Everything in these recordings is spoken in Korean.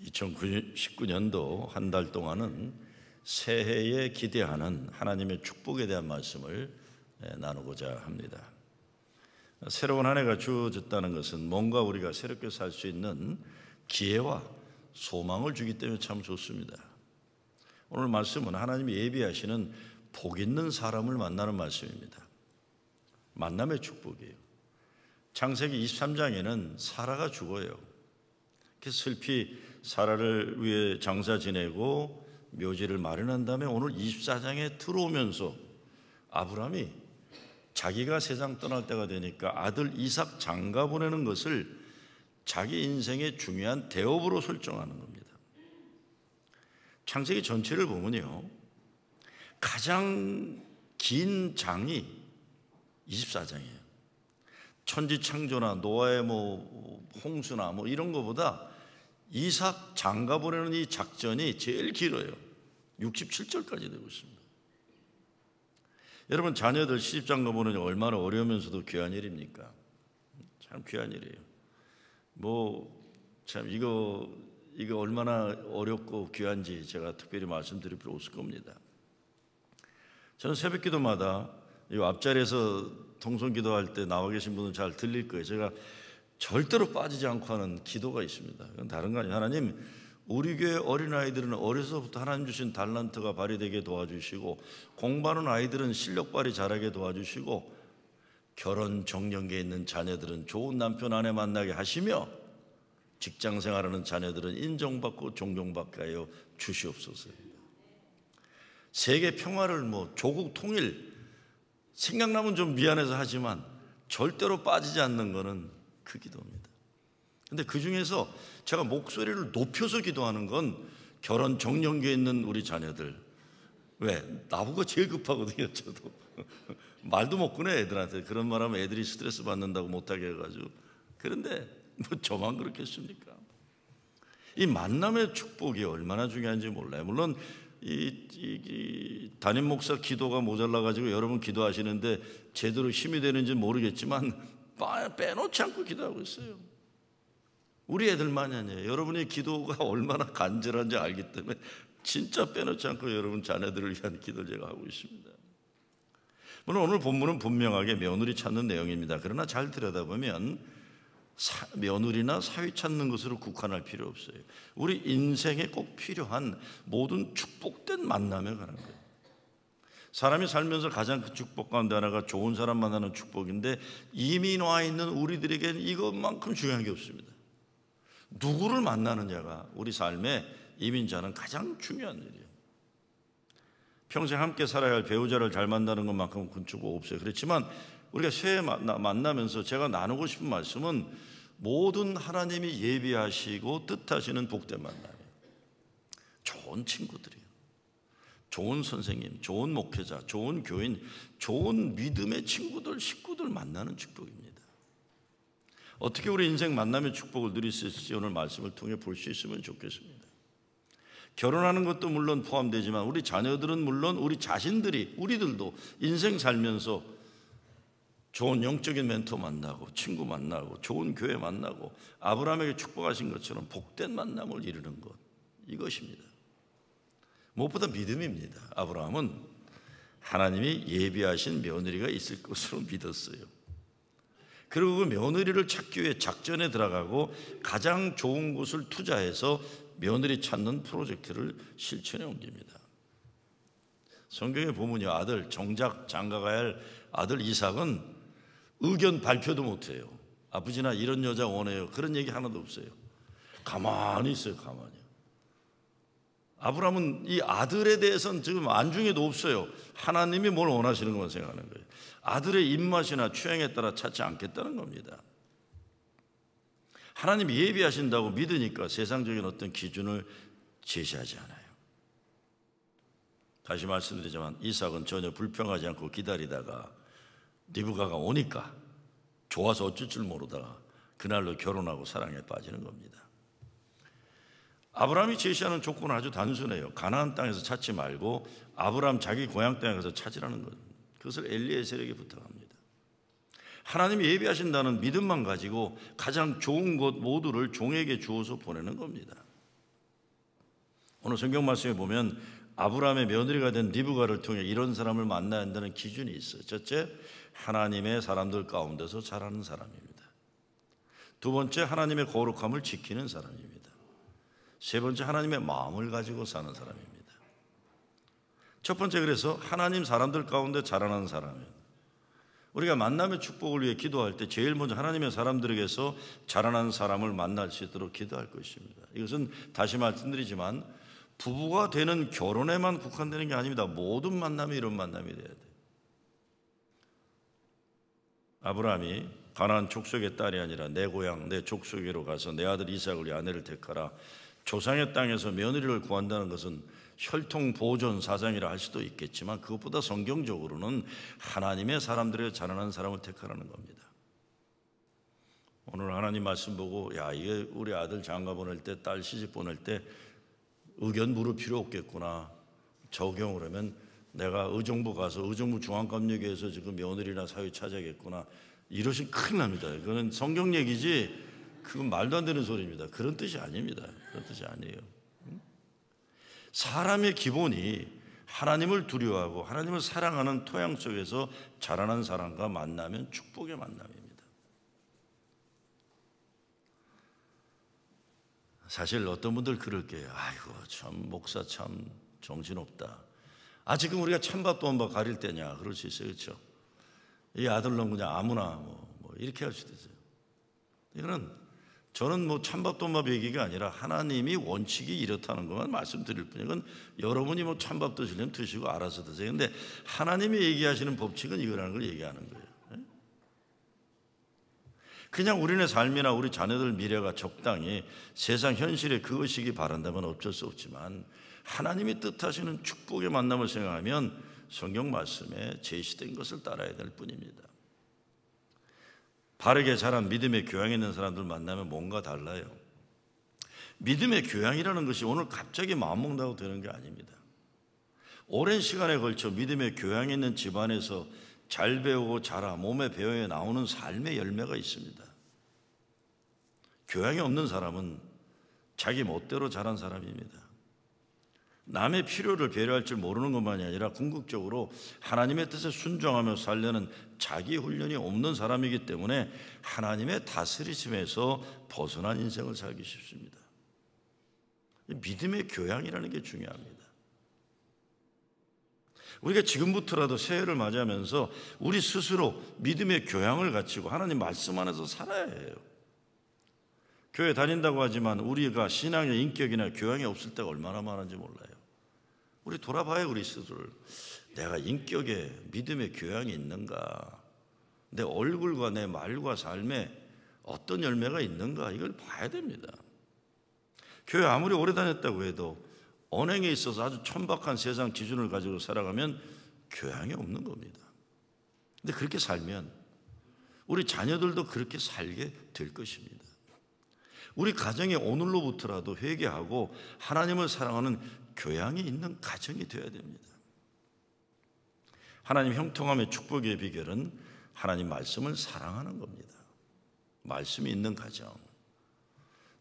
2019년도 한 달 동안은 새해에 기대하는 하나님의 축복에 대한 말씀을 나누고자 합니다. 새로운 한 해가 주어졌다는 것은 뭔가 우리가 새롭게 살 수 있는 기회와 소망을 주기 때문에 참 좋습니다. 오늘 말씀은 하나님이 예비하시는 복 있는 사람을 만나는 말씀입니다. 만남의 축복이에요. 창세기 23장에는 사라가 죽어요. 그래서 슬피 사라를 위해 장사 지내고 묘지를 마련한 다음에 오늘 24장에 들어오면서 아브라함이 자기가 세상 떠날 때가 되니까 아들 이삭 장가 보내는 것을 자기 인생의 중요한 대업으로 설정하는 겁니다. 창세기 전체를 보면요, 가장 긴 장이 24장이에요. 천지창조나 노아의 홍수나 이런 거보다 이삭 장가 보내는 이 작전이 제일 길어요. 67절까지 되고 있습니다. 여러분, 자녀들 시집장가 보내니 얼마나 어려우면서도 귀한 일입니까? 참 귀한 일이에요. 참 이거 얼마나 어렵고 귀한지 제가 특별히 말씀드릴 필요 없을 겁니다. 저는 새벽 기도마다 이 앞자리에서 통성 기도할 때 나와 계신 분은 잘 들릴 거예요. 제가 절대로 빠지지 않고 하는 기도가 있습니다. 그건 다른 거 아니에요. 하나님, 우리 교회 어린아이들은 어려서부터 하나님 주신 달란트가 발휘되게 도와주시고, 공부하는 아이들은 실력 발휘 잘하게 도와주시고, 결혼 정년기에 있는 자녀들은 좋은 남편 아내 만나게 하시며, 직장 생활하는 자녀들은 인정받고 존경받게 하여 주시옵소서. 세계 평화를 조국 통일 생각나면 좀 미안해서 하지만 절대로 빠지지 않는 것은 그 기도입니다. 근데 그 중에서 제가 목소리를 높여서 기도하는 건 결혼 정년기에 있는 우리 자녀들. 왜? 나보고 제일 급하거든요. 저도 말도 못 꺼내. 애들한테 그런 말하면 애들이 스트레스 받는다고 못하게 해가지고. 그런데 저만 그렇겠습니까? 이 만남의 축복이 얼마나 중요한지 몰라요. 물론 이 담임 목사 기도가 모자라가지고 여러분 기도하시는데 제대로 힘이 되는지 모르겠지만 빼놓지 않고 기도하고 있어요. 우리 애들만이 아니에요. 여러분의 기도가 얼마나 간절한지 알기 때문에 진짜 빼놓지 않고 여러분 자녀들을 위한 기도를 제가 하고 있습니다. 물론 오늘 본문은 분명하게 며느리 찾는 내용입니다. 그러나 잘 들여다보면 며느리나 사위 찾는 것으로 국한할 필요 없어요. 우리 인생에 꼭 필요한 모든 축복된 만남에 관한 거예요. 사람이 살면서 가장 큰 축복 가운데 하나가 좋은 사람 만나는 축복인데, 이미 와 있는 우리들에게는 이것만큼 중요한 게 없습니다. 누구를 만나느냐가 우리 삶의 이민자는 가장 중요한 일이에요. 평생 함께 살아야 할 배우자를 잘 만나는 것만큼 큰 축복 없어요. 그렇지만 우리가 새해 만나면서 제가 나누고 싶은 말씀은 모든 하나님이 예비하시고 뜻하시는 복된 만남이에요. 좋은 친구들이에요. 좋은 선생님, 좋은 목회자, 좋은 교인, 좋은 믿음의 친구들, 식구들 만나는 축복입니다. 어떻게 우리 인생 만남의 축복을 누릴 수 있을지 오늘 말씀을 통해 볼 수 있으면 좋겠습니다. 결혼하는 것도 물론 포함되지만 우리 자녀들은 물론 우리 자신들이, 우리들도 인생 살면서 좋은 영적인 멘토 만나고 친구 만나고 좋은 교회 만나고 아브라함에게 축복하신 것처럼 복된 만남을 이루는 것, 이것입니다. 무엇보다 믿음입니다. 아브라함은 하나님이 예비하신 며느리가 있을 것으로 믿었어요. 그리고 그 며느리를 찾기 위해 작전에 들어가고 가장 좋은 곳을 투자해서 며느리 찾는 프로젝트를 실천에 옮깁니다. 성경에 보면요, 아들 정작 장가가야 할 아들 이삭은 의견 발표도 못해요. 아버지나 이런 여자 원해요. 그런 얘기 하나도 없어요. 가만히 있어요. 가만히. 아브라함은 이 아들에 대해서는 지금 안중에도 없어요. 하나님이 뭘 원하시는 것만 생각하는 거예요. 아들의 입맛이나 취향에 따라 찾지 않겠다는 겁니다. 하나님이 예비하신다고 믿으니까 세상적인 어떤 기준을 제시하지 않아요. 다시 말씀드리지만 이삭은 전혀 불평하지 않고 기다리다가 리브가가 오니까 좋아서 어쩔 줄 모르다가 그날로 결혼하고 사랑에 빠지는 겁니다. 아브라함이 제시하는 조건은 아주 단순해요. 가나안 땅에서 찾지 말고 아브라함 자기 고향 땅에 가서 찾으라는 것. 그것을 엘리에셀에게 부탁합니다. 하나님이 예비하신다는 믿음만 가지고 가장 좋은 것 모두를 종에게 주어서 보내는 겁니다. 오늘 성경 말씀에 보면 아브라함의 며느리가 된 리브가를 통해 이런 사람을 만나야 한다는 기준이 있어요. 첫째, 하나님의 사람들 가운데서 자라는 사람입니다. 두 번째, 하나님의 거룩함을 지키는 사람입니다. 세 번째, 하나님의 마음을 가지고 사는 사람입니다. 첫 번째, 그래서 하나님 사람들 가운데 자라는 사람이에요. 우리가 만남의 축복을 위해 기도할 때 제일 먼저 하나님의 사람들에게서 자라난 사람을 만날 수 있도록 기도할 것입니다. 이것은 다시 말씀드리지만 부부가 되는 결혼에만 국한되는 게 아닙니다. 모든 만남이 이런 만남이 돼야 돼요. 아브라함이 가나안 족속의 딸이 아니라 내 고향 내 족속으로 가서 내 아들 이삭을 위해 아내를 택하라. 조상의 땅에서 며느리를 구한다는 것은 혈통 보존 사상이라 할 수도 있겠지만 그것보다 성경적으로는 하나님의 사람들에게 자라는 사람을 택하라는 겁니다. 오늘 하나님 말씀 보고 야, 이게 우리 아들 장가 보낼 때 딸 시집 보낼 때 의견 물을 필요 없겠구나. 적용을 하면 내가 의정부 가서 의정부 중앙감리교에서 지금 며느리나 사위 찾아야겠구나. 이러시면 큰일 납니다. 그건 성경 얘기지 그건 말도 안 되는 소리입니다. 그런 뜻이 아닙니다. 그런 뜻이 아니에요. 사람의 기본이 하나님을 두려워하고 하나님을 사랑하는 토양 속에서 자라는 사람과 만나면 축복의 만남입니다. 사실 어떤 분들 그럴 게요. 아이고 참 목사 참 정신없다. 지금 우리가 찬밥도 안 봐 가릴 때냐 그럴 수 있어요. 그렇죠? 이 아들놈 그냥 아무나 뭐 이렇게 할 수도 있어요. 이거는 저는 뭐 찬밥돈밥 얘기가 아니라 하나님이 원칙이 이렇다는 것만 말씀드릴 뿐이에요. 이건 여러분이 뭐 찬밥 드시려면 드시고 알아서 드세요. 근데 하나님이 얘기하시는 법칙은 이거라는 걸 얘기하는 거예요. 그냥 우리네 삶이나 우리 자녀들 미래가 적당히 세상 현실에 그것이기 바란다면 어쩔 수 없지만 하나님이 뜻하시는 축복의 만남을 생각하면 성경 말씀에 제시된 것을 따라야 될 뿐입니다. 바르게 자란 믿음의 교양이 있는 사람들 만나면 뭔가 달라요. 믿음의 교양이라는 것이 오늘 갑자기 마음먹는다고 되는 게 아닙니다. 오랜 시간에 걸쳐 믿음의 교양이 있는 집안에서 잘 배우고 자라 몸에 배워야 나오는 삶의 열매가 있습니다. 교양이 없는 사람은 자기 멋대로 자란 사람입니다. 남의 필요를 배려할 줄 모르는 것만이 아니라 궁극적으로 하나님의 뜻에 순종하며 살려는 자기 훈련이 없는 사람이기 때문에 하나님의 다스리심에서 벗어난 인생을 살기 쉽습니다. 믿음의 교양이라는 게 중요합니다. 우리가 지금부터라도 새해를 맞이하면서 우리 스스로 믿음의 교양을 갖추고 하나님 말씀 안에서 살아야 해요. 교회 다닌다고 하지만 우리가 신앙의 인격이나 교양이 없을 때가 얼마나 많은지 몰라요. 우리 돌아봐요. 우리 스스로를. 내가 인격에 믿음의 교양이 있는가, 내 얼굴과 내 말과 삶에 어떤 열매가 있는가, 이걸 봐야 됩니다. 교회 아무리 오래 다녔다고 해도 언행에 있어서 아주 천박한 세상 기준을 가지고 살아가면 교양이 없는 겁니다. 근데 그렇게 살면 우리 자녀들도 그렇게 살게 될 것입니다. 우리 가정에 오늘로부터라도 회개하고 하나님을 사랑하는 교양이 있는 가정이 되어야 됩니다. 하나님 형통함의 축복의 비결은 하나님 말씀을 사랑하는 겁니다. 말씀이 있는 가정.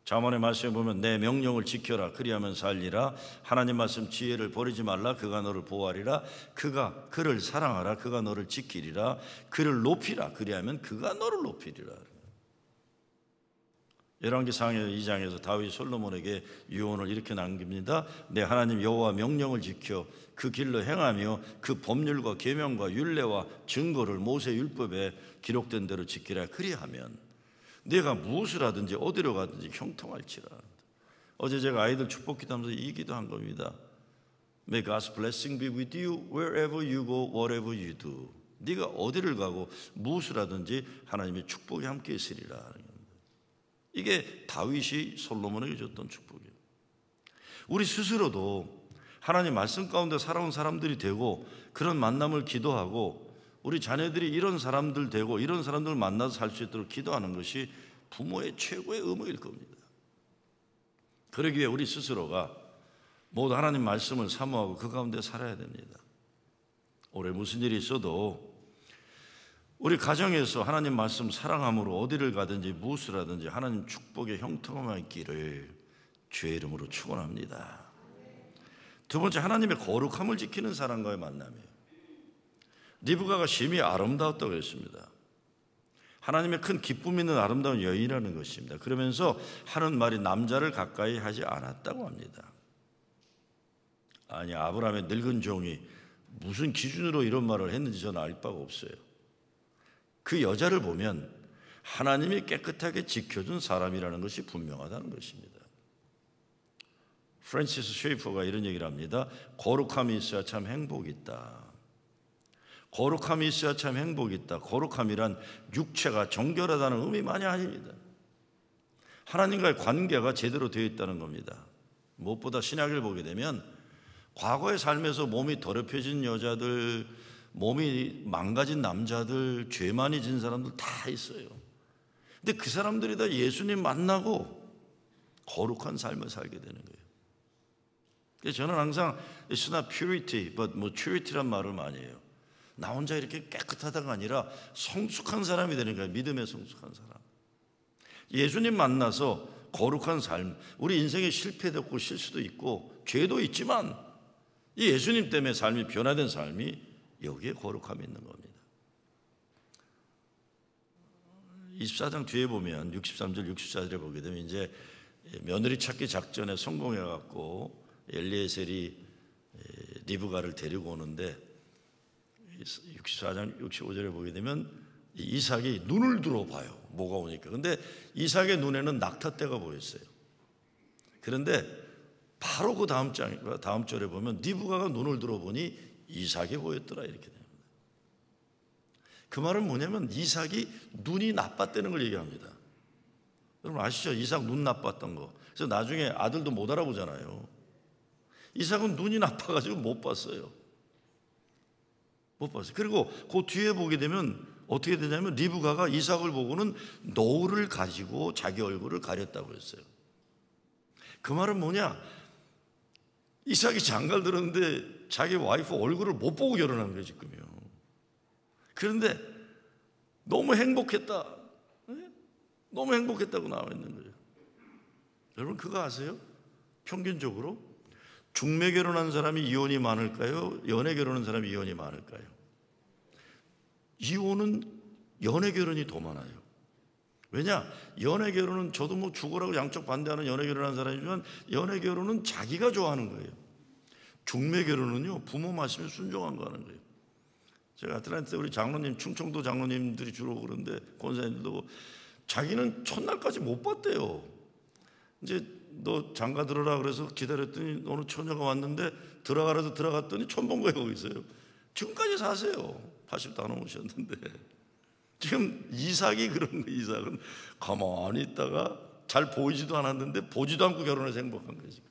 잠언의 말씀에 보면 내 명령을 지켜라 그리하면 살리라. 하나님 말씀 지혜를 버리지 말라. 그가 너를 보호하리라. 그를 사랑하라. 그가 너를 지키리라. 그를 높이라. 그리하면 그가 너를 높이리라. 열왕기상 2장에서 다윗이 솔로몬에게 유언을 이렇게 남깁니다. 내 하나님 여호와 명령을 지켜 그 길로 행하며 그 법률과 계명과 율례와 증거를 모세 율법에 기록된 대로 지키라. 그리하면 내가 무엇을 하든지 어디로 가든지 형통할지라. 어제 제가 아이들 축복 기도하면서 이 기도한 겁니다. May God's blessing be with you wherever you go, whatever you do. 네가 어디를 가고 무엇을 하든지 하나님의 축복이 함께 있으리라. 이게 다윗이 솔로몬에게 줬던 축복이에요. 우리 스스로도 하나님 말씀 가운데 살아온 사람들이 되고 그런 만남을 기도하고 우리 자녀들이 이런 사람들 되고 이런 사람들을 만나서 살 수 있도록 기도하는 것이 부모의 최고의 의무일 겁니다. 그러기 위해 우리 스스로가 모두 하나님 말씀을 사모하고 그 가운데 살아야 됩니다. 올해 무슨 일이 있어도 우리 가정에서 하나님 말씀 사랑함으로 어디를 가든지 무엇을 하든지 하나님 축복의 형통함의 길을 주의 이름으로 축원합니다. 두 번째, 하나님의 거룩함을 지키는 사람과의 만남이에요. 리브가가 심히 아름다웠다고 했습니다. 하나님의 큰 기쁨 있는 아름다운 여인이라는 것입니다. 그러면서 하는 말이 남자를 가까이 하지 않았다고 합니다. 아니, 아브라함의 늙은 종이 무슨 기준으로 이런 말을 했는지 저는 알 바가 없어요. 그 여자를 보면 하나님이 깨끗하게 지켜준 사람이라는 것이 분명하다는 것입니다. 프랜시스 쉐이퍼가 이런 얘기를 합니다. 거룩함이 있어야 참 행복이 있다. 거룩함이 있어야 참 행복이 있다. 거룩함이란 육체가 정결하다는 의미만이 아닙니다. 하나님과의 관계가 제대로 되어 있다는 겁니다. 무엇보다 신약을 보게 되면 과거의 삶에서 몸이 더럽혀진 여자들, 몸이 망가진 남자들, 죄 많이 진 사람들 다 있어요. 근데 그 사람들이 다 예수님 만나고 거룩한 삶을 살게 되는 거예요. 그래서 저는 항상 It's not purity, but maturity란 말을 많이 해요. 나 혼자 이렇게 깨끗하다가 아니라 성숙한 사람이 되는 거예요. 믿음의 성숙한 사람. 예수님 만나서 거룩한 삶, 우리 인생에 실패도 있고 실수도 있고 죄도 있지만 이 예수님 때문에 삶이 변화된 삶이 여기에 거룩함이 있는 겁니다. 24장 뒤에 보면 63절, 64절에 보게 되면 이제 며느리 찾기 작전에 성공해갖고 엘리에셀이 리브가를 데리고 오는데 64장 65절에 보게 되면 이삭이 눈을 들어봐요. 뭐가 오니까. 근데 이삭의 눈에는 낙타떼가 보였어요. 그런데 바로 그 다음 절에 보면 리브가가 눈을 들어보니 이삭이 보였더라 이렇게 됩니다. 그 말은 뭐냐면 이삭이 눈이 나빴다는 걸 얘기합니다. 여러분 아시죠? 이삭 눈 나빴던 거. 그래서 나중에 아들도 못 알아보잖아요. 이삭은 눈이 나빠가지고 못 봤어요. 못 봤어요. 그리고 그 뒤에 보게 되면 어떻게 되냐면 리브가가 이삭을 보고는 노을을 가지고 자기 얼굴을 가렸다고 했어요. 그 말은 뭐냐? 이삭이 장가를 들었는데 자기 와이프 얼굴을 못 보고 결혼한 거예요 지금요. 그런데 너무 행복했다. 너무 행복했다고 나와 있는 거예요. 여러분 그거 아세요? 평균적으로 중매 결혼한 사람이 이혼이 많을까요? 연애 결혼한 사람이 이혼이 많을까요? 이혼은 연애 결혼이 더 많아요. 왜냐? 연애 결혼은 저도 뭐 죽으라고 양쪽 반대하는 연애 결혼한 사람이지만 연애 결혼은 자기가 좋아하는 거예요. 중매 결혼은요 부모 말씀에 순종한 거 하는 거예요. 제가 아틀란타 우리 장로님, 충청도 장로님들이 주로 그런데 권사님들도 자기는 첫날까지 못 봤대요. 이제 너 장가 들어라 그래서 기다렸더니 어느 처녀가 왔는데 들어가라서 들어갔더니 처음 본 거예요 거기서요. 지금까지 사세요. 80도 안 넘으셨는데 지금 이삭이 그런 거예요. 이삭은 가만히 있다가 잘 보이지도 않았는데 보지도 않고 결혼해서 행복한 거예요 지금.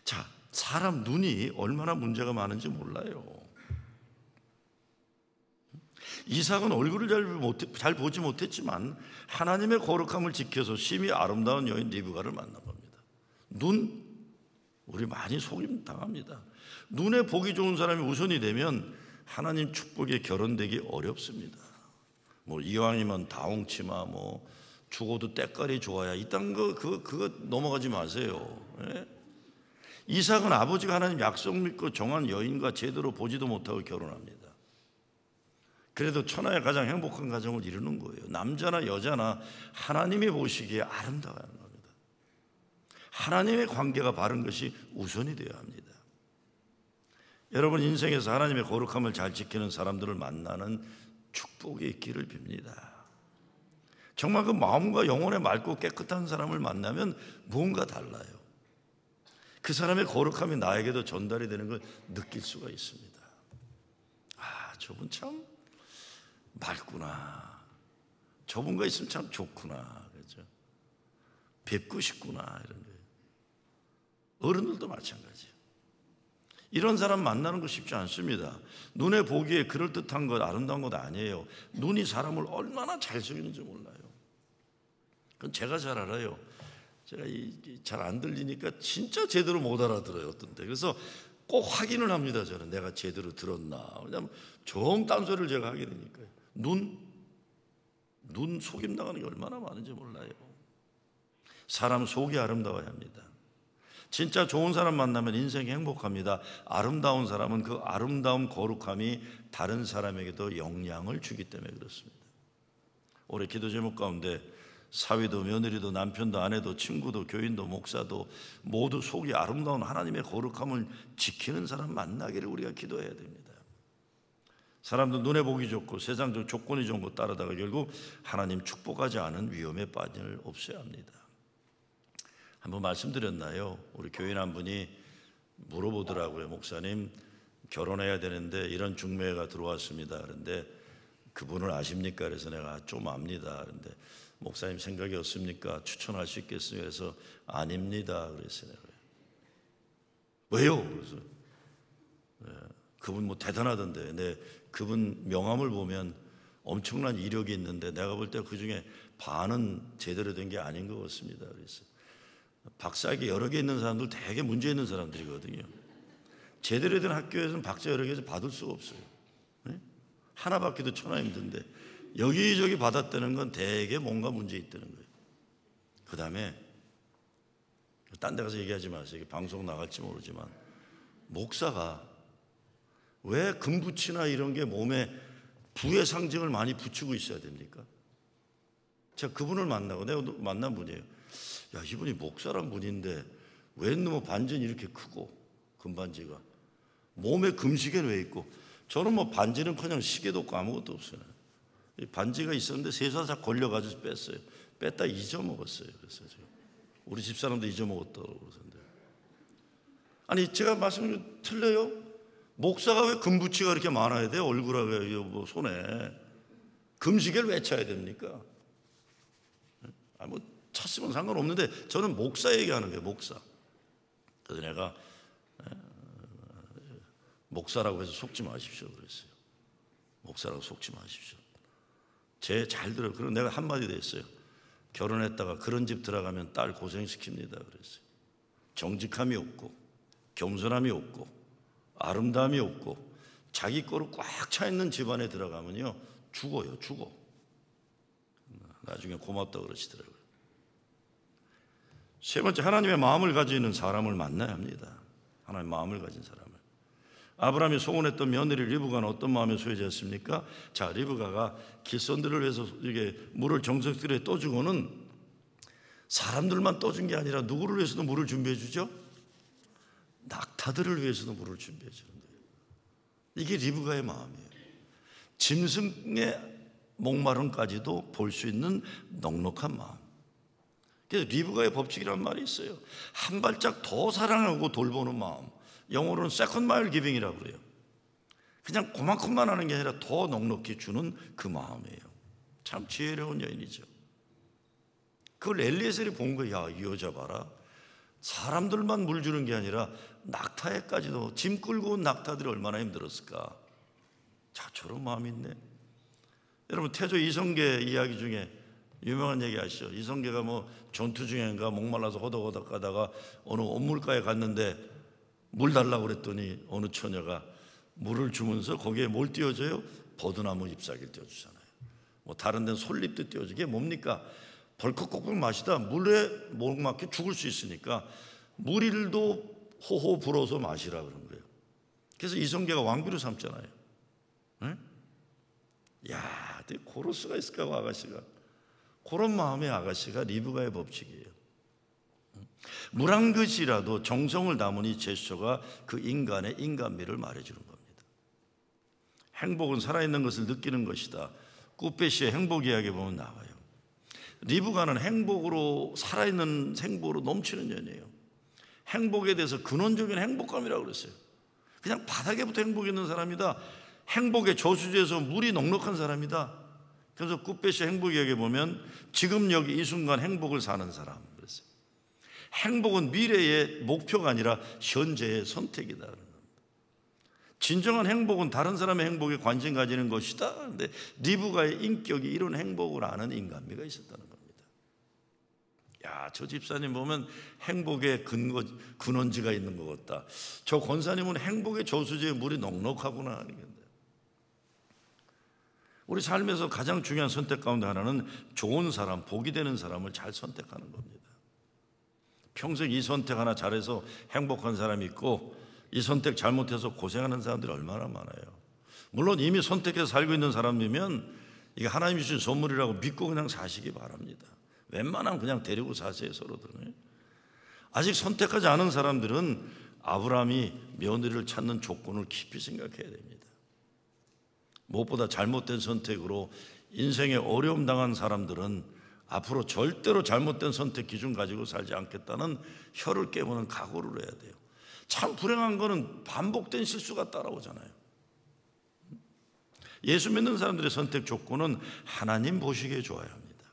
자, 사람 눈이 얼마나 문제가 많은지 몰라요. 이삭은 얼굴을 잘 보지 못했지만 하나님의 거룩함을 지켜서 심히 아름다운 여인 리브가를 만난 겁니다. 눈, 우리 많이 속임 당합니다. 눈에 보기 좋은 사람이 우선이 되면 하나님 축복에 결혼되기 어렵습니다. 뭐 이왕이면 다홍치마, 뭐 죽어도 때깔이 좋아야 이딴 거 그거 넘어가지 마세요. 예? 이삭은 아버지가 하나님 약속 믿고 정한 여인과 제대로 보지도 못하고 결혼합니다. 그래도 천하의 가장 행복한 가정을 이루는 거예요. 남자나 여자나 하나님이 보시기에 아름다워야 하는 겁니다. 하나님의 관계가 바른 것이 우선이 되어야 합니다. 여러분 인생에서 하나님의 거룩함을 잘 지키는 사람들을 만나는 축복이 있기를 빕니다. 정말 그 마음과 영혼에 맑고 깨끗한 사람을 만나면 뭔가 달라요. 그 사람의 거룩함이 나에게도 전달이 되는 걸 느낄 수가 있습니다. 아, 저분 참 맑구나. 저분과 있으면 참 좋구나. 그렇죠? 뵙고 싶구나. 이런 거예요. 어른들도 마찬가지예요. 이런 사람 만나는 거 쉽지 않습니다. 눈에 보기에 그럴듯한 것, 아름다운 것 아니에요. 눈이 사람을 얼마나 잘 속이는지 몰라요. 그건 제가 잘 알아요. 제가 잘 안 들리니까 진짜 제대로 못 알아들어요. 어떤 때. 그래서 꼭 확인을 합니다. 저는 내가 제대로 들었나. 왜냐하면 정 딴소리를 제가 하게 되니까요. 눈 속임 당하는 게 얼마나 많은지 몰라요. 사람 속이 아름다워야 합니다. 진짜 좋은 사람 만나면 인생이 행복합니다. 아름다운 사람은 그 아름다움, 거룩함이 다른 사람에게도 영향을 주기 때문에 그렇습니다. 올해 기도 제목 가운데 사위도 며느리도 남편도 아내도 친구도 교인도 목사도 모두 속이 아름다운 하나님의 거룩함을 지키는 사람 만나기를 우리가 기도해야 됩니다. 사람도 눈에 보기 좋고 세상적 조건이 좋은 것 따르다가 결국 하나님 축복하지 않은 위험에 빠질 일 없어야 합니다. 한번 말씀드렸나요? 우리 교인 한 분이 물어보더라고요. 목사님, 결혼해야 되는데 이런 중매가 들어왔습니다. 그런데 그분을 아십니까? 그래서 내가 좀 압니다. 그런데 목사님 생각이 없습니까? 추천할 수 있겠습니까? 그래서 아닙니다. 그랬어요. 왜요? 그래서 그분 뭐 대단하던데, 내 그분 명함을 보면 엄청난 이력이 있는데 내가 볼 때 그 중에 반은 제대로 된 게 아닌 것 같습니다. 그래서 박사학위 여러 개 있는 사람들 되게 문제 있는 사람들이거든요. 제대로 된 학교에서는 박사 여러 개에서 받을 수가 없어요. 하나 받기도 천하 힘든데 여기저기 받았다는 건 되게 뭔가 문제 있다는 거예요. 그 다음에 딴 데 가서 얘기하지 마세요. 방송 나갈지 모르지만 목사가 왜 금붙이나 이런 게 몸에 부의 상징을 많이 붙이고 있어야 됩니까? 제가 그분을 만나고 내가 만난 분이에요. 야, 이분이 목사란 분인데 왜 너무 반지는 이렇게 크고 금반지가 몸에 금시계는 왜 있고, 저는 뭐 반지는커녕 시계도 없고 아무것도 없어요. 반지가 있었는데 세사사 걸려가지고 뺐어요. 뺐다 잊어먹었어요. 그래서 우리 집사람도 잊어먹었다고 그러던데. 아니 제가 말씀을 틀려요? 목사가 왜 금붙이가 그렇게 많아야 돼요? 얼굴하고 뭐 손에 금시계를 왜 차야 됩니까? 뭐 찼으면 상관없는데 저는 목사 얘기하는 거예요. 목사. 그래서 내가 목사라고 해서 속지 마십시오 그랬어요. 목사라고 속지 마십시오. 제 잘 들어요. 그럼 내가 한마디 더 했어요. 결혼했다가 그런 집 들어가면 딸 고생시킵니다 그랬어요. 정직함이 없고 겸손함이 없고 아름다움이 없고 자기 거로 꽉 차 있는 집안에 들어가면요 죽어요. 죽어. 나중에 고맙다고 그러시더라고요. 세 번째, 하나님의 마음을 가지는 사람을 만나야 합니다. 하나님의 마음을 가진 사람을. 아브라함이 소원했던 며느리 리브가는 어떤 마음의 소유자였습니까? 자, 리브가가 길손들을 위해서 이게 물을 정성스레 떠주고는 사람들만 떠준 게 아니라 누구를 위해서도 물을 준비해 주죠? 낙타들을 위해서도 물을 준비해 주는 거예요. 이게 리브가의 마음이에요. 짐승의 목마름까지도 볼 수 있는 넉넉한 마음. 그래서 리브가의 법칙이라는 말이 있어요. 한 발짝 더 사랑하고 돌보는 마음. 영어로는 세컨드 마일 기빙이라고 그래요. 그냥 그만큼만 하는 게 아니라 더 넉넉히 주는 그 마음이에요. 참 지혜로운 여인이죠. 그걸 엘리에셀이 본 거예요. 야, 이 여자 봐라. 사람들만 물 주는 게 아니라 낙타에까지도, 짐 끌고 온 낙타들이 얼마나 힘들었을까. 자, 저런 마음이 있네. 여러분, 태조 이성계 이야기 중에 유명한 얘기 아시죠? 이성계가 뭐 전투 중인가 목말라서 호덕호덕 가다가 어느 온물가에 갔는데 물 달라고 그랬더니 어느 처녀가 물을 주면서 거기에 뭘 띄워줘요? 버드나무 잎사귀를 띄워주잖아요. 뭐 다른 데는 솔잎도 띄워줘. 이게 뭡니까? 벌컥벌컥 마시다 물에 목 막혀 죽을 수 있으니까 물일도 호호 불어서 마시라 그런 거예요. 그래서 이성계가 왕비로 삼잖아요. 네? 야, 그럴 수가 있을까, 아가씨가. 그런 마음의 아가씨가 리브가의 법칙이에요. 물 한 그릇이라도 정성을 담은 이 제스처가 그 인간의 인간미를 말해주는 겁니다. 행복은 살아있는 것을 느끼는 것이다. 꾸페시의 행복 이야기 보면 나와요. 리브가는 행복으로, 살아있는 행복으로 넘치는 년이에요. 행복에 대해서 근원적인 행복감이라고 그랬어요. 그냥 바닥에부터 행복이 있는 사람이다. 행복의 저수지에서 물이 넉넉한 사람이다. 그래서 꾸페시 행복 이야기 보면 지금 여기 이 순간 행복을 사는 사람 그랬어요. 행복은 미래의 목표가 아니라 현재의 선택이다. 진정한 행복은 다른 사람의 행복에 관심 가지는 것이다. 그런데 리브가의 인격이 이런 행복을 아는 인간미가 있었다는 겁니다. 야, 저 집사님 보면 행복의 근원지가 있는 것 같다. 저 권사님은 행복의 저수지에 물이 넉넉하구나 하는 건데. 우리 삶에서 가장 중요한 선택 가운데 하나는 좋은 사람, 복이 되는 사람을 잘 선택하는 겁니다. 평생 이 선택 하나 잘해서 행복한 사람이 있고 이 선택 잘못해서 고생하는 사람들이 얼마나 많아요. 물론 이미 선택해서 살고 있는 사람이면 이게 하나님이 주신 선물이라고 믿고 그냥 사시기 바랍니다. 웬만하면 그냥 데리고 사세요, 서로들. 아직 선택하지 않은 사람들은 아브라함이 며느리를 찾는 조건을 깊이 생각해야 됩니다. 무엇보다 잘못된 선택으로 인생에 어려움 당한 사람들은 앞으로 절대로 잘못된 선택 기준 가지고 살지 않겠다는 혀를 깨무는 각오를 해야 돼요. 참 불행한 거는 반복된 실수가 따라오잖아요. 예수 믿는 사람들의 선택 조건은 하나님 보시기에 좋아야 합니다.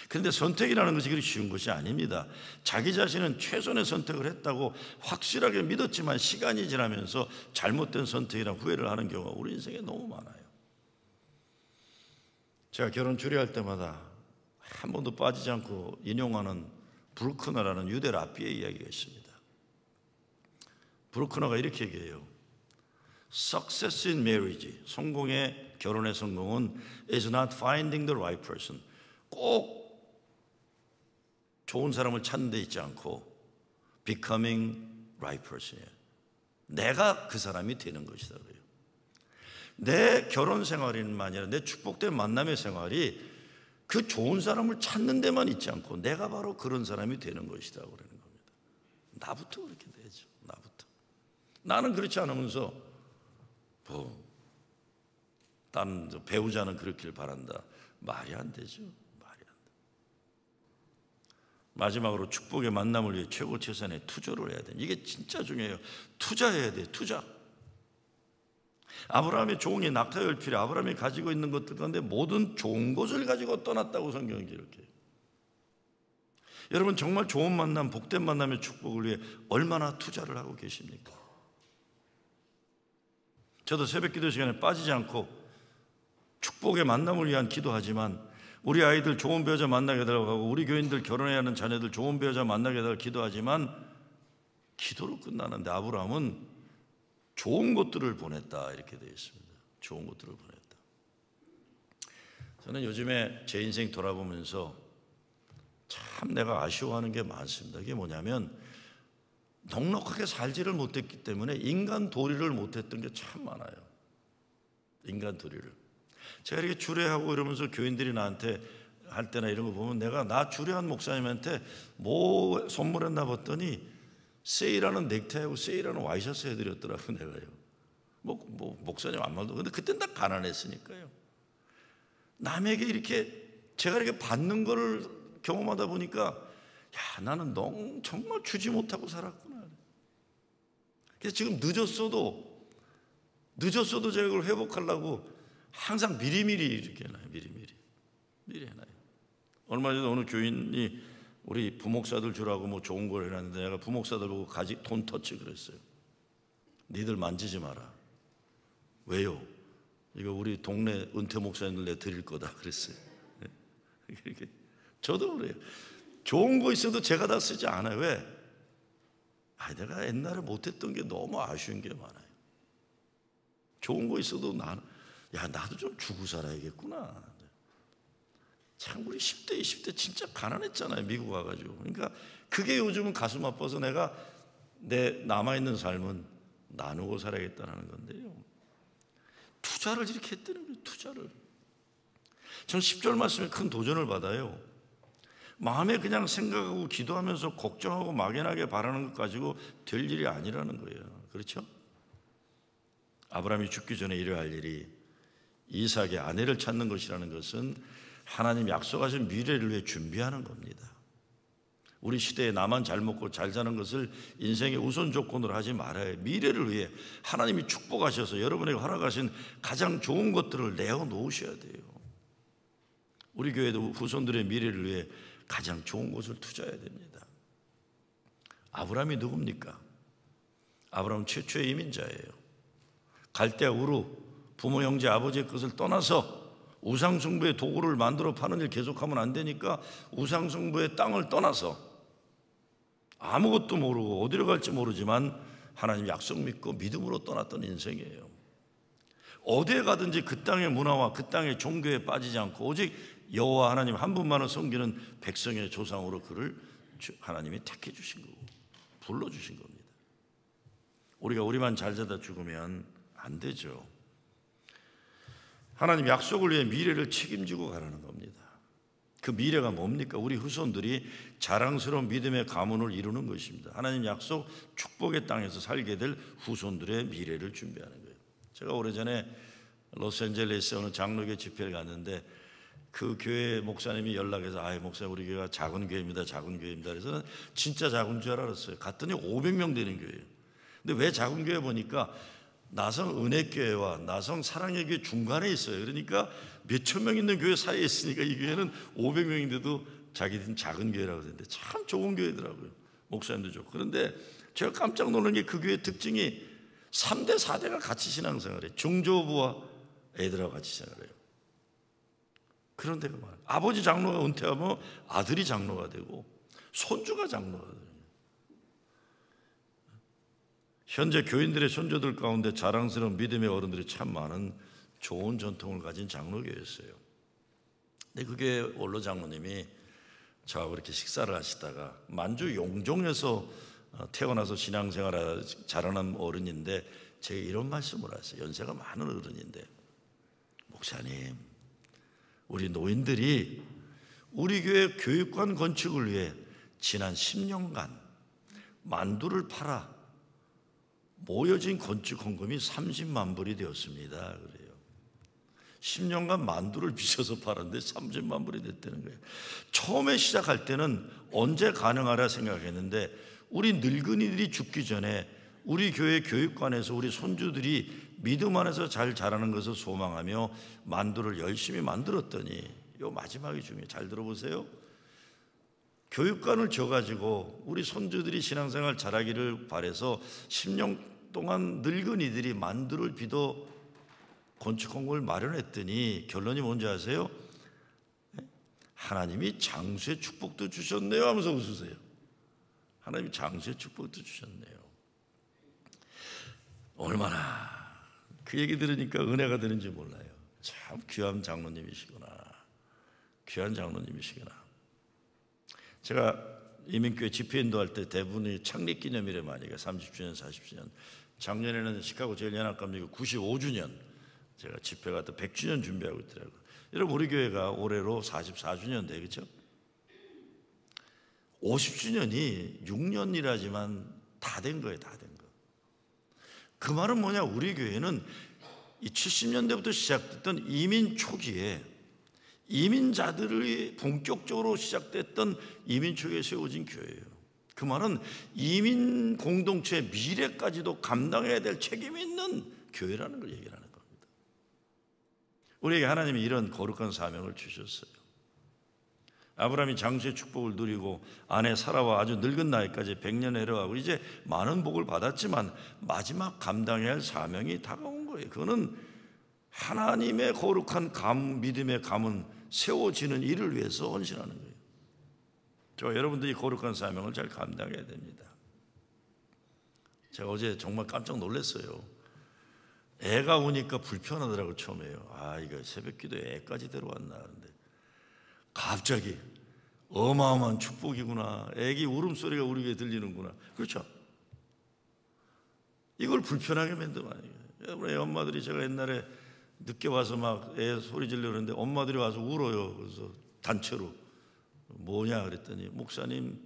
그런데 선택이라는 것이 그렇게 쉬운 것이 아닙니다. 자기 자신은 최선의 선택을 했다고 확실하게 믿었지만 시간이 지나면서 잘못된 선택이란 후회를 하는 경우가 우리 인생에 너무 많아요. 제가 결혼 주례할 때마다 한 번도 빠지지 않고 인용하는 브루크너라는 유대 랍비의 이야기가 있습니다. 브루크너가 이렇게 얘기해요. Success in marriage, 성공의 결혼의 성공은 is not finding the right person. 꼭 좋은 사람을 찾는 데 있지 않고 becoming right person이에요. 내가 그 사람이 되는 것이다 그래요. 내 결혼 생활뿐만 아니라 내 축복된 만남의 생활이 그 좋은 사람을 찾는 데만 있지 않고 내가 바로 그런 사람이 되는 것이다 그러는 겁니다. 나부터 그렇게 되죠. 나부터. 나는 그렇지 않으면서 다른 배우자는 그렇길 바란다. 말이 안 되죠. 말이 안 돼. 마지막으로 축복의 만남을 위해 최고 최선의 투자를 해야 돼. 이게 진짜 중요해요. 투자해야 돼. 투자. 아브라함의 종이 낙타열필에 아브라함이 가지고 있는 것들 가운데 모든 좋은 것을 가지고 떠났다고 성경이 기록해요. 여러분 정말 좋은 만남, 복된 만남의 축복을 위해 얼마나 투자를 하고 계십니까? 저도 새벽 기도 시간에 빠지지 않고 축복의 만남을 위한 기도하지만 우리 아이들 좋은 배우자 만나게 해달라고 하고 우리 교인들 결혼해야 하는 자녀들 좋은 배우자 만나게 해달라고 기도하지만 기도로 끝나는데 아브라함은 좋은 것들을 보냈다 이렇게 되어 있습니다. 좋은 것들을 보냈다. 저는 요즘에 제 인생 돌아보면서 참 내가 아쉬워하는 게 많습니다. 이게 뭐냐면 넉넉하게 살지를 못했기 때문에 인간 도리를 못했던 게 참 많아요. 인간 도리를. 제가 이렇게 주례하고 이러면서 교인들이 나한테 할 때나 이런 거 보면 내가 나 주례한 목사님한테 뭐 선물했나 봤더니 세일하는 넥타이하고 세일하는 와이셔츠 해드렸더라고 내가요. 목사님 안 말도. 근데 그땐 다 가난했으니까요. 남에게 이렇게 제가 이렇게 받는 거를 경험하다 보니까 야 나는 정말 주지 못하고 살았구나. 그래서 지금 늦었어도 제가 이걸 회복하려고 항상 미리미리 이렇게 해놔요. 미리 해놔요. 얼마 전에 어느 교인이 우리 부목사들 주라고 뭐 좋은 걸 해놨는데 내가 부목사들 보고 돈 터치 그랬어요. 니들 만지지 마라. 왜요? 이거 우리 동네 은퇴 목사님들 내 드릴 거다 그랬어요. 저도 그래요. 좋은 거 있어도 제가 다 쓰지 않아요. 왜? 내가 옛날에 못했던 게 너무 아쉬운 게 많아요. 좋은 거 있어도 나도 좀 주고 살아야겠구나. 참 우리 10대, 20대 진짜 가난했잖아요. 미국 와가지고. 그러니까 그게 요즘은 가슴 아파서 내가 내 남아있는 삶은 나누고 살아야겠다는 건데요. 투자를 이렇게 했다는 거예요. 투자를. 전 10절 말씀에 큰 도전을 받아요. 마음에 그냥 생각하고 기도하면서 걱정하고 막연하게 바라는 것 가지고 될 일이 아니라는 거예요. 그렇죠? 아브라함이 죽기 전에 이래야 할 일이 이삭의 아내를 찾는 것이라는 것은 하나님 약속하신 미래를 위해 준비하는 겁니다. 우리 시대에 나만 잘 먹고 잘 사는 것을 인생의 우선 조건으로 하지 말아요. 미래를 위해 하나님이 축복하셔서 여러분에게 허락하신 가장 좋은 것들을 내어놓으셔야 돼요. 우리 교회도 후손들의 미래를 위해 가장 좋은 것을 투자해야 됩니다. 아브라함이 누굽니까? 아브라함은 최초의 이민자예요. 갈대아 우루 부모 형제 아버지의 것을 떠나서 우상숭배의 도구를 만들어 파는 일 계속하면 안 되니까 우상숭배의 땅을 떠나서 아무것도 모르고 어디로 갈지 모르지만 하나님 약속 믿고 믿음으로 떠났던 인생이에요. 어디에 가든지 그 땅의 문화와 그 땅의 종교에 빠지지 않고 오직 여호와 하나님 한 분만을 섬기는 백성의 조상으로 그를 하나님이 택해 주신 거고 불러주신 겁니다. 우리가 우리만 잘 되다 죽으면 안 되죠. 하나님 약속을 위해 미래를 책임지고 가라는 겁니다. 그 미래가 뭡니까? 우리 후손들이 자랑스러운 믿음의 가문을 이루는 것입니다. 하나님 약속 축복의 땅에서 살게 될 후손들의 미래를 준비하는 거예요. 제가 오래전에 로스앤젤레스에 어느 장로교 집회를 갔는데 그 교회 목사님이 연락해서 목사님 우리 교회가 작은 교회입니다. 작은 교회입니다. 그래서 진짜 작은 줄 알았어요. 갔더니 500명 되는 교회예요. 근데 왜 작은 교회 보니까 나성 은혜교회와 나성 사랑의 교회 중간에 있어요. 그러니까 몇천 명 있는 교회 사이에 있으니까 이 교회는 500명인데도 자기들은 작은 교회라고 하는데 참 좋은 교회더라고요. 목사님도 좋고. 그런데 제가 깜짝 놀란 게 그 교회 특징이 3대 4대가 같이 신앙생활해요. 중조부와 애들하고 같이 생활해요. 그런 데가 많아요. 아버지 장로가 은퇴하면 아들이 장로가 되고 손주가 장로가 돼요. 현재 교인들의 손주들 가운데 자랑스러운 믿음의 어른들이 참 많은 좋은 전통을 가진 장로교였어요. 근데 그게 원로 장로님이 저하고 이렇게 식사를 하시다가 만주 용종에서 태어나서 신앙생활을 자라난 어른인데 제가 이런 말씀을 하세요. 연세가 많은 어른인데, 목사님, 우리 노인들이 우리 교회 교육관 건축을 위해 지난 10년간 만두를 팔아 모여진 건축 헌금이 30만 불이 되었습니다. 그래요. 10년간 만두를 빚어서 팔았는데 30만 불이 됐다는 거예요. 처음에 시작할 때는 언제 가능하라 생각했는데 우리 늙은이들이 죽기 전에 우리 교회 교육관에서 우리 손주들이 믿음 안에서 잘 자라는 것을 소망하며 만두를 열심히 만들었더니, 요 마지막이 중요해요. 잘 들어보세요. 교육관을 줘가지고 우리 손주들이 신앙생활 잘하기를 바라서 10년 동안 늙은이들이 만두를 빚어 건축헌금을 마련했더니 결론이 뭔지 아세요? 하나님이 장수의 축복도 주셨네요 하면서 웃으세요. 하나님이 장수의 축복도 주셨네요. 얼마나 그 얘기 들으니까 은혜가 되는지 몰라요. 참 귀한 장로님이시구나. 귀한 장로님이시구나. 제가 이민교회 집회 인도할 때 대부분이 창립기념일에 많이 가. 30주년, 40주년. 작년에는 시카고 제일연합감리교 95주년 제가 집회가 또 100주년 준비하고 있더라고요. 여러분, 우리 교회가 올해로 44주년 돼, 그렇죠? 50주년이 6년이라지만 다 된 거예요. 다 된 거. 그 말은 뭐냐, 우리 교회는 이 70년대부터 시작됐던 이민 초기에 이민자들이 본격적으로 시작됐던 이민 초기에 세워진 교회예요. 그 말은 이민 공동체의 미래까지도 감당해야 될 책임이 있는 교회라는 걸 얘기하는 겁니다. 우리에게 하나님이 이런 거룩한 사명을 주셨어요. 아브라함이 장수의 축복을 누리고 아내 사라와 아주 늙은 나이까지 100년 내려가고 이제 많은 복을 받았지만 마지막 감당해야 할 사명이 다가온 거예요. 그거는 하나님의 거룩한 믿음의 가문 세워지는 일을 위해서 헌신하는 거예요. 저 여러분들이 거룩한 사명을 잘 감당해야 됩니다. 제가 어제 정말 깜짝 놀랐어요. 애가 오니까 불편하더라고요. 처음에요. 이거 새벽기도에 애까지 데려왔나 하는데 갑자기 어마어마한 축복이구나. 애기 울음소리가 우리 귀에 들리는구나. 그렇죠? 이걸 불편하게 만들면 아니에요. 우리 엄마들이, 제가 옛날에 늦게 와서 막 애 소리 지르는데 엄마들이 와서 울어요. 그래서 단체로 뭐냐 그랬더니, 목사님,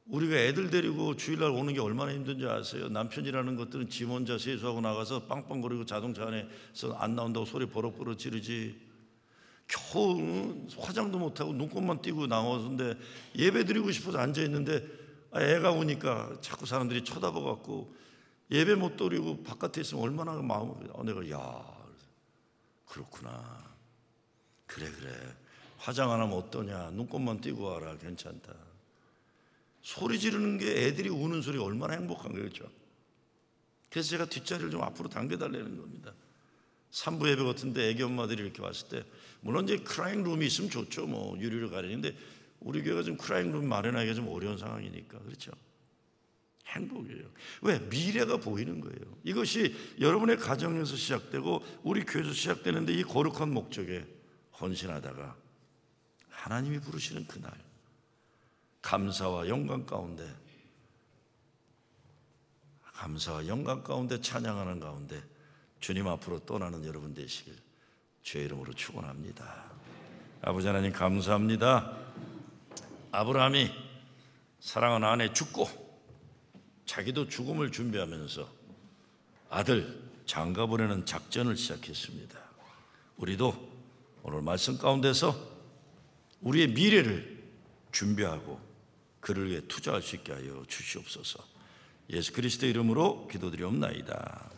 우리가 애들 데리고 주일날 오는 게 얼마나 힘든지 아세요? 남편이라는 것들은 지 혼자 세수하고 나가서 빵빵거리고 자동차 안에서 안 나온다고 소리 버럭버럭 지르지, 겨우 화장도 못하고 눈곱만 띄고 나왔는데 예배 드리고 싶어서 앉아있는데 애가 오니까 자꾸 사람들이 쳐다봐갖고 예배 못 드리고 바깥에 있으면 얼마나 마음이, 내가 그렇구나, 그래 화장 안 하면 어떠냐, 눈곱만 띄고 와라, 괜찮다. 소리 지르는 게 애들이 우는 소리가 얼마나 행복한 거겠죠. 그래서 제가 뒷자리를 좀 앞으로 당겨달라는 겁니다. 산부 예배 같은데 애기 엄마들이 이렇게 왔을 때, 물론 이제 크라잉 룸이 있으면 좋죠, 뭐 유리를 가리는데 우리 교회가 좀 크라잉 룸 마련하기가 좀 어려운 상황이니까, 그렇죠? 행복이에요. 왜? 미래가 보이는 거예요. 이것이 여러분의 가정에서 시작되고 우리 교회에서 시작되는데, 이 거룩한 목적에 헌신하다가 하나님이 부르시는 그날 감사와 영광 가운데 찬양하는 가운데 주님 앞으로 떠나는 여러분 되시길 주의 이름으로 축원합니다. 아버지 하나님 감사합니다. 아브라함이 사랑하는 아내 죽고 자기도 죽음을 준비하면서 아들 장가 보내는 작전을 시작했습니다. 우리도 오늘 말씀 가운데서 우리의 미래를 준비하고 그를 위해 투자할 수 있게 하여 주시옵소서. 예수 그리스도의 이름으로 기도드리옵나이다.